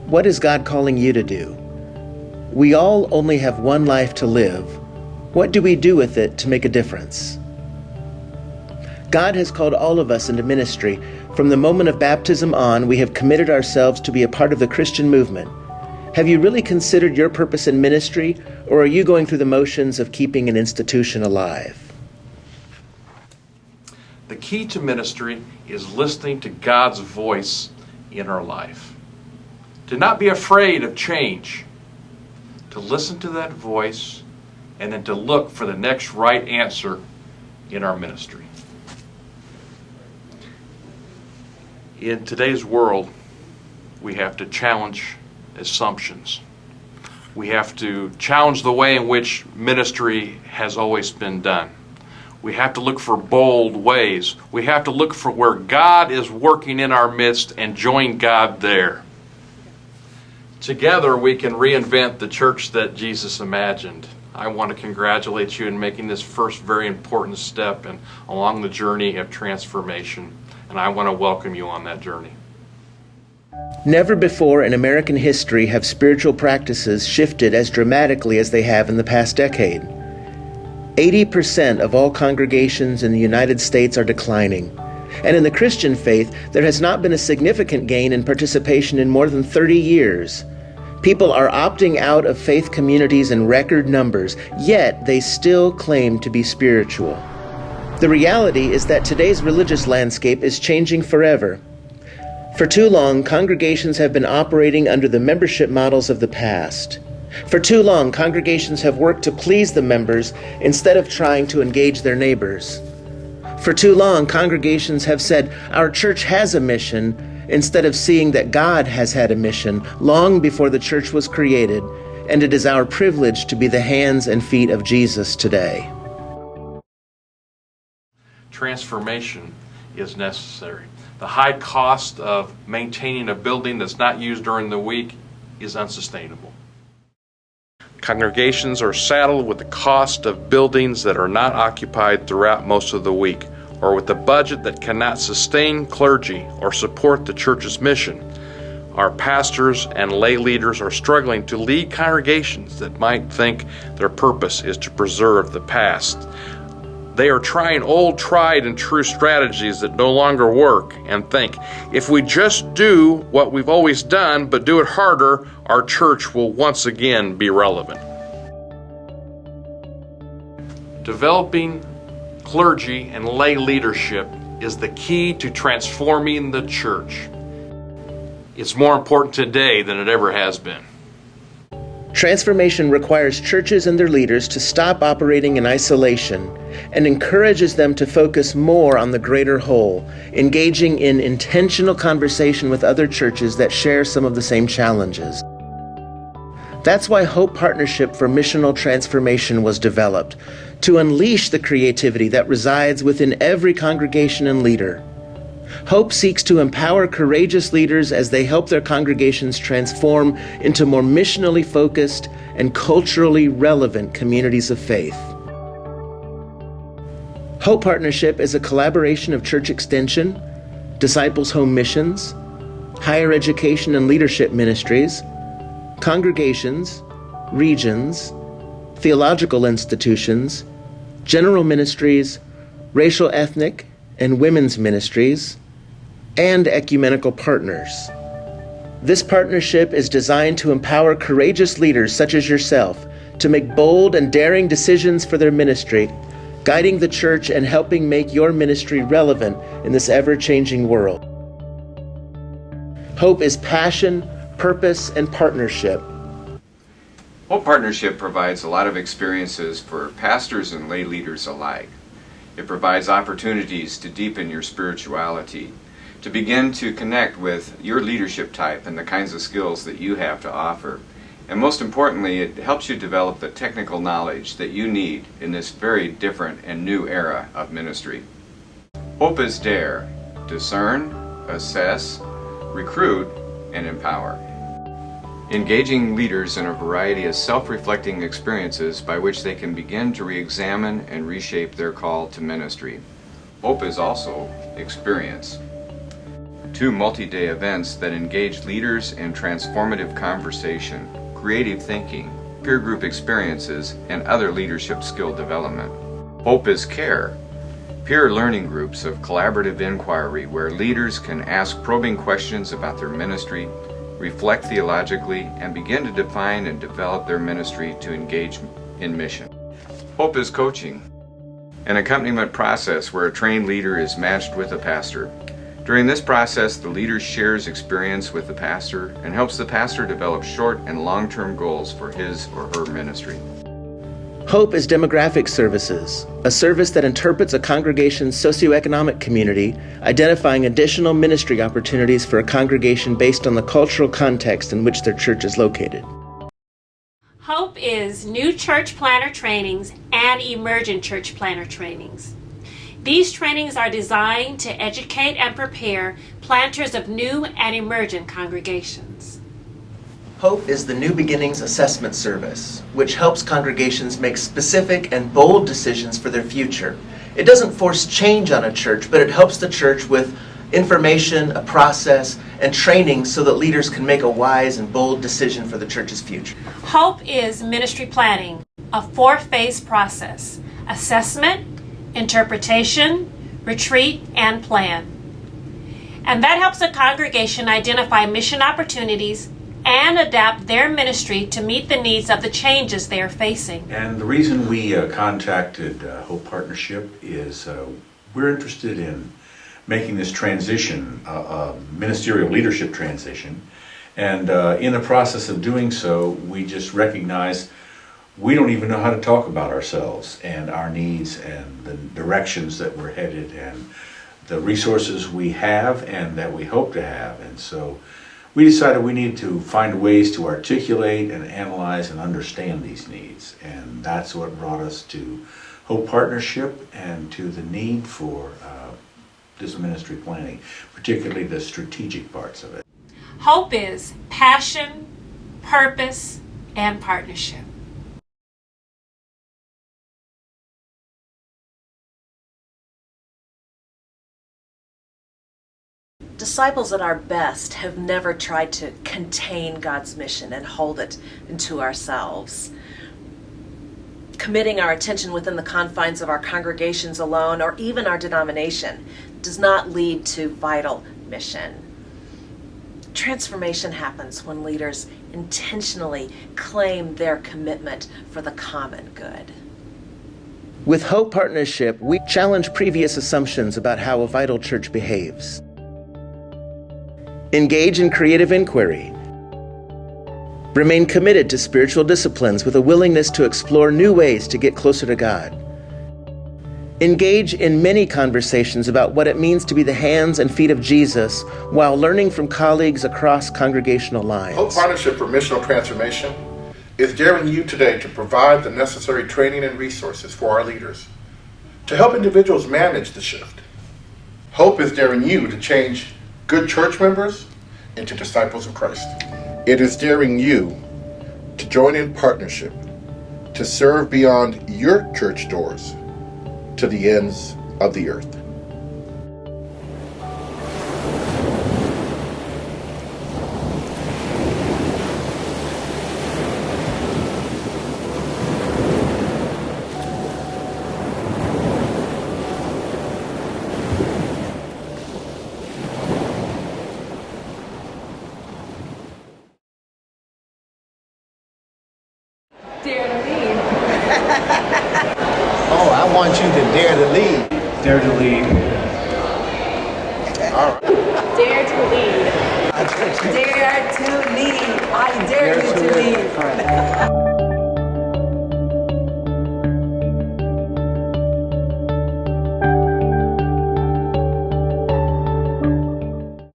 What is God calling you to do? We all only have one life to live. What do we do with it to make a difference? God has called all of us into ministry. From the moment of baptism on, we have committed ourselves to be a part of the Christian movement. Have you really considered your purpose in ministry, or are you going through the motions of keeping an institution alive? The key to ministry is listening to God's voice in our life. To not be afraid of change. To listen to that voice and then to look for the next right answer in our ministry. In today's world, we have to challenge assumptions. We have to challenge the way in which ministry has always been done. We have to look for bold ways. We have to look for where God is working in our midst and join God there. Together we can reinvent the church that Jesus imagined. I want to congratulate you in making this first very important step and along the journey of transformation. And I want to welcome you on that journey. Never before in American history have spiritual practices shifted as dramatically as they have in the past decade. 80% of all congregations in the United States are declining. And in the Christian faith, there has not been a significant gain in participation in more than 30 years. People are opting out of faith communities in record numbers, yet they still claim to be spiritual. The reality is that today's religious landscape is changing forever. For too long, congregations have been operating under the membership models of the past. For too long, congregations have worked to please the members instead of trying to engage their neighbors. For too long, congregations have said, "Our church has a mission," instead of seeing that God has had a mission long before the church was created, and it is our privilege to be the hands and feet of Jesus today. Transformation is necessary. The high cost of maintaining a building that's not used during the week is unsustainable. Congregations are saddled with the cost of buildings that are not occupied throughout most of the week, or with a budget that cannot sustain clergy or support the church's mission. Our pastors and lay leaders are struggling to lead congregations that might think their purpose is to preserve the past. They are trying old, tried and true strategies that no longer work and think, if we just do what we've always done but do it harder, our church will once again be relevant. Developing clergy and lay leadership is the key to transforming the church. It's more important today than it ever has been. Transformation requires churches and their leaders to stop operating in isolation and encourages them to focus more on the greater whole, engaging in intentional conversation with other churches that share some of the same challenges. That's why Hope Partnership for Missional Transformation was developed, to unleash the creativity that resides within every congregation and leader. Hope seeks to empower courageous leaders as they help their congregations transform into more missionally focused and culturally relevant communities of faith. Hope Partnership is a collaboration of church extension, Disciples Home Missions, higher education and leadership ministries, congregations, regions, theological institutions, general ministries, racial, ethnic, and women's ministries, and ecumenical partners. This partnership is designed to empower courageous leaders such as yourself to make bold and daring decisions for their ministry, guiding the church and helping make your ministry relevant in this ever-changing world. Hope is passion, purpose, and partnership. Hope Partnership provides a lot of experiences for pastors and lay leaders alike. It provides opportunities to deepen your spirituality, to begin to connect with your leadership type and the kinds of skills that you have to offer. And most importantly, it helps you develop the technical knowledge that you need in this very different and new era of ministry. Hope is dare, discern, assess, recruit, and empower. Engaging leaders in a variety of self-reflecting experiences by which they can begin to re-examine and reshape their call to ministry. Hope is also experience. 2 multi-day events that engage leaders in transformative conversation, creative thinking, peer group experiences, and other leadership skill development. Hope is Care, peer learning groups of collaborative inquiry where leaders can ask probing questions about their ministry, reflect theologically, and begin to define and develop their ministry to engage in mission. Hope is Coaching, an accompaniment process where a trained leader is matched with a pastor. During this process, the leader shares experience with the pastor and helps the pastor develop short and long-term goals for his or her ministry. Hope is Demographic Services, a service that interprets a congregation's socioeconomic community, identifying additional ministry opportunities for a congregation based on the cultural context in which their church is located. Hope is new church planner trainings and emergent church planner trainings. These trainings are designed to educate and prepare planters of new and emergent congregations. Hope is the New Beginnings Assessment Service, which helps congregations make specific and bold decisions for their future. It doesn't force change on a church, but it helps the church with information, a process, and training so that leaders can make a wise and bold decision for the church's future. Hope is ministry planning, a 4-phase process: assessment, interpretation, retreat, and plan. And that helps a congregation identify mission opportunities and adapt their ministry to meet the needs of the changes they are facing. And the reason we contacted Hope Partnership is we're interested in making this transition, a ministerial leadership transition, and in the process of doing so, we just recognize we don't even know how to talk about ourselves and our needs and the directions that we're headed and the resources we have and that we hope to have. And so we decided we need to find ways to articulate and analyze and understand these needs. And that's what brought us to Hope Partnership and to the need for this ministry planning, particularly the strategic parts of it. Hope is passion, purpose, and partnership. Disciples at our best have never tried to contain God's mission and hold it into ourselves. Committing our attention within the confines of our congregations alone or even our denomination does not lead to vital mission. Transformation happens when leaders intentionally claim their commitment for the common good. With Hope Partnership, we challenge previous assumptions about how a vital church behaves. Engage in creative inquiry. Remain committed to spiritual disciplines with a willingness to explore new ways to get closer to God. Engage in many conversations about what it means to be the hands and feet of Jesus while learning from colleagues across congregational lines. Hope Partnership for Missional Transformation is daring you today to provide the necessary training and resources for our leaders to help individuals manage the shift. Hope is daring you to change good church members into disciples of Christ. It is daring you to join in partnership to serve beyond your church doors to the ends of the earth. Dare to lead. Oh, I want you to dare to lead. Dare to lead. All right. Dare to lead. Dare to lead. I dare you to lead.